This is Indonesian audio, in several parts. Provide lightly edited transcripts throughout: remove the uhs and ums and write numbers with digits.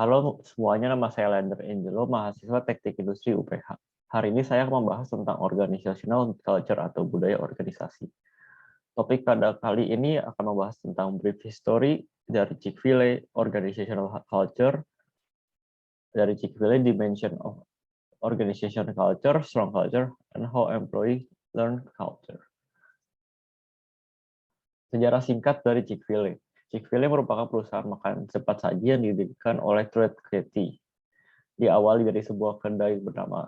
Halo semuanya, nama saya Lander Angelo, mahasiswa Teknik Industri UPH. Hari ini saya akan membahas tentang organizational culture atau budaya organisasi. Topik pada kali ini akan membahas tentang brief history dari Chick-fil-A, organizational culture, dari Chick-fil-A, dimension of organizational culture, strong culture, and how employees learn culture. Sejarah singkat dari Chick-fil-A. Chick-fil-A merupakan perusahaan makanan cepat saji yang didirikan oleh Truett Cathy. Diawali dari sebuah kedai bernama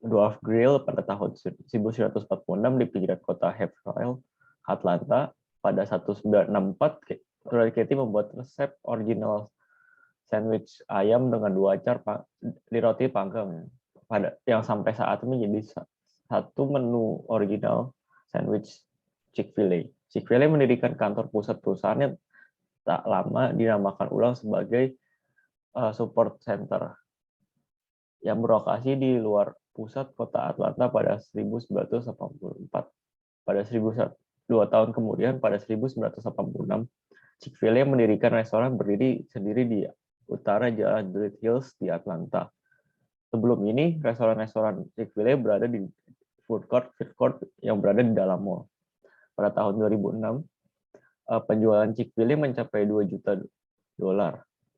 Dwarf Grill pada tahun 1946 di pinggiran kota Hapeville, Atlanta. Pada 1964, Truett Cathy membuat resep original sandwich ayam dengan 2 acar di roti panggang, yang sampai saat ini menjadi satu menu original sandwich Chick-fil-A. Chick-fil-A mendirikan kantor pusat perusahaannya tak lama dinamakan ulang sebagai support center yang berlokasi di luar pusat kota Atlanta pada 1984. Pada 2 tahun kemudian, pada 1986, Chick-fil-A mendirikan restoran berdiri sendiri di utara Jalan Druid Hills di Atlanta. Sebelum ini, restoran-restoran Chick-fil-A berada di food court yang berada di dalam mall. Pada tahun 2006, penjualan Chick-fil-A mencapai $2 juta,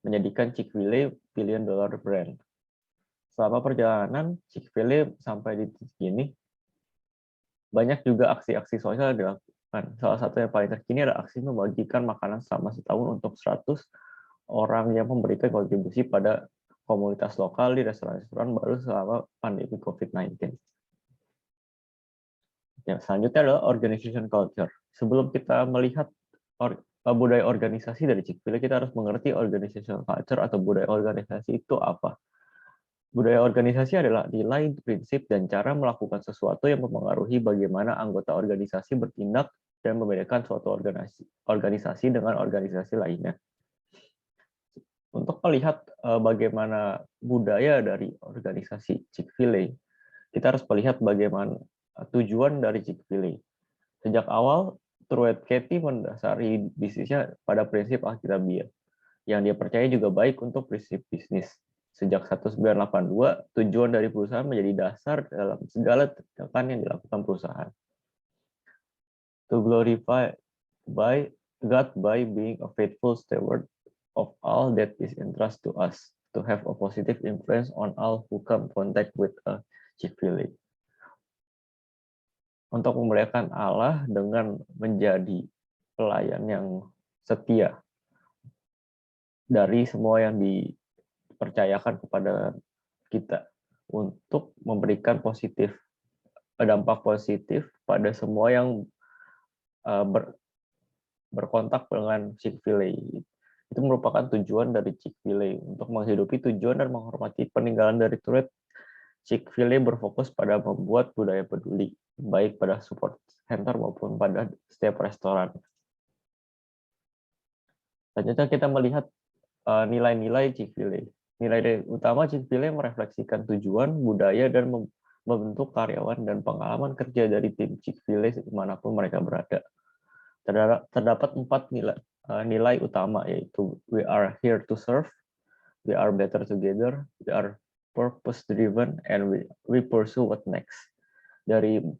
menjadikan Chick-fil-A billion dollar brand. Selama perjalanan Chick-fil-A sampai di titik ini, banyak juga aksi-aksi sosial dilakukan. Salah satu yang paling terkini adalah aksi membagikan makanan selama setahun untuk 100 orang yang memberikan kontribusi pada komunitas lokal di restoran-restoran baru selama pandemi COVID-19. Ya, selanjutnya adalah organization culture. Sebelum kita melihat budaya organisasi dari Chick-fil-A, kita harus mengerti organization culture atau budaya organisasi itu apa. Budaya organisasi adalah nilai, prinsip, dan cara melakukan sesuatu yang mempengaruhi bagaimana anggota organisasi bertindak dan membedakan suatu organisasi dengan organisasi lainnya. Untuk melihat bagaimana budaya dari organisasi Chick-fil-A, kita harus melihat bagaimana tujuan dari Chick-fil-A. Sejak awal, Truett Cathy mendasari bisnisnya pada prinsip alkitabiah, yang dia percaya juga baik untuk prinsip bisnis. Sejak 1982, tujuan dari perusahaan menjadi dasar dalam segala tindakan yang dilakukan perusahaan. To glorify God by being a faithful steward of all that is entrusted to us, to have a positive influence on all who come contact with a Chick-fil-A. Untuk memuliakan Allah dengan menjadi pelayan yang setia dari semua yang dipercayakan kepada kita, untuk memberikan dampak positif pada semua yang berkontak dengan Chick-fil-A. Itu merupakan tujuan dari Chick-fil-A. Untuk menghidupi tujuan dan menghormati peninggalan dari Truett, Chick-fil-A berfokus pada membuat budaya peduli, baik pada support center maupun pada setiap restoran. Selanjutnya kita melihat nilai-nilai Chick-fil-A. Nilai utama Chick-fil-A merefleksikan tujuan, budaya, dan membentuk karyawan dan pengalaman kerja dari tim Chick-fil-A dimanapun mereka berada. Terdapat 4 nilai utama, yaitu we are here to serve, we are better together, we are purpose-driven, and we pursue what next. Dari 4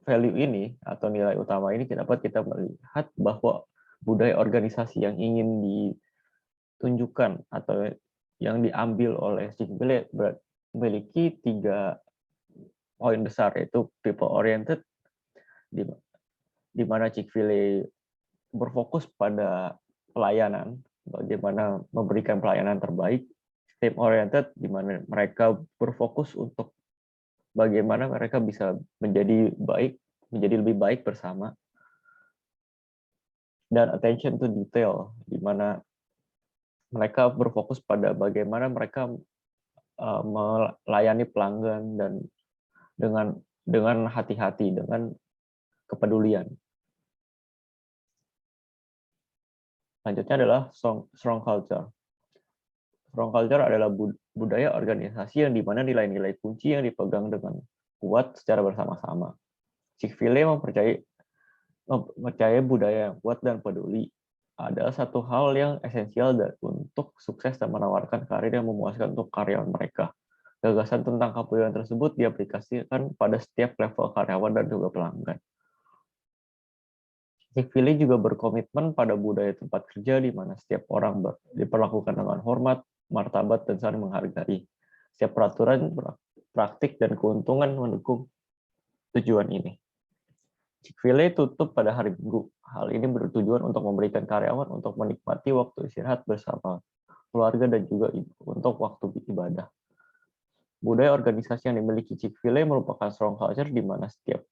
value ini atau nilai utama ini dapat kita melihat bahwa budaya organisasi yang ingin ditunjukkan atau yang diambil oleh Chick-fil-A memiliki 3 poin besar, yaitu people oriented, di mana Chick-fil-A berfokus pada pelayanan, bagaimana memberikan pelayanan terbaik. Team oriented, di mana mereka berfokus untuk bagaimana mereka bisa menjadi lebih baik bersama. Dan attention to detail, di mana mereka berfokus pada bagaimana mereka melayani pelanggan dan dengan hati-hati, dengan kepedulian. Selanjutnya adalah strong culture. Strong culture adalah budaya organisasi yang di mana nilai-nilai kunci yang dipegang dengan kuat secara bersama-sama. Chick-fil-A mempercayai budaya yang kuat dan peduli. ada satu hal yang esensial untuk sukses dan menawarkan karir yang memuaskan untuk karyawan mereka. Gagasan tentang kepedulian tersebut diaplikasikan pada setiap level karyawan dan juga pelanggan. Chick-fil-A juga berkomitmen pada budaya tempat kerja di mana setiap orang diperlakukan dengan hormat, martabat, dan saling menghargai. Setiap peraturan, praktik, dan keuntungan mendukung tujuan ini. Chick-fil-A tutup pada hari Minggu. Hal ini bertujuan untuk memberikan karyawan untuk menikmati waktu istirahat bersama keluarga dan juga untuk waktu ibadah. Budaya organisasi yang dimiliki Chick-fil-A merupakan strong culture di mana setiap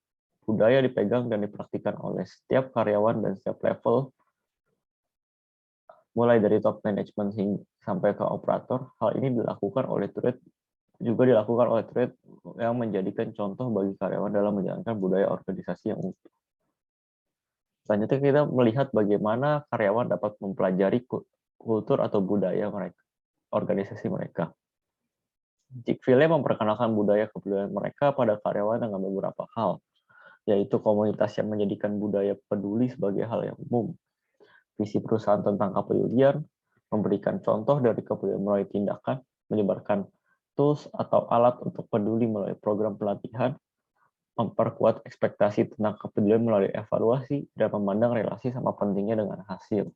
budaya dipegang dan dipraktikkan oleh setiap karyawan dan setiap level, mulai dari top management sampai ke operator. Hal ini dilakukan oleh Truett yang menjadikan contoh bagi karyawan dalam menjalankan budaya organisasi yang utuh. Selanjutnya kita melihat bagaimana karyawan dapat mempelajari kultur atau budaya mereka, organisasi mereka. Chick-fil-A memperkenalkan budaya kepedulian mereka pada karyawan dengan beberapa hal, yaitu komunitas yang menjadikan budaya peduli sebagai hal yang umum, visi perusahaan tentang kepedulian, memberikan contoh dari kepedulian melalui tindakan, menyebarkan tools atau alat untuk peduli melalui program pelatihan, memperkuat ekspektasi tentang kepedulian melalui evaluasi, dan memandang relasi sama pentingnya dengan hasil.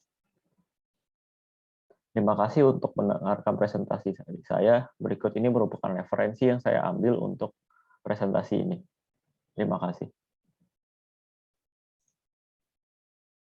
Terima kasih untuk mendengarkan presentasi saya. Berikut ini merupakan referensi yang saya ambil untuk presentasi ini. Terima kasih.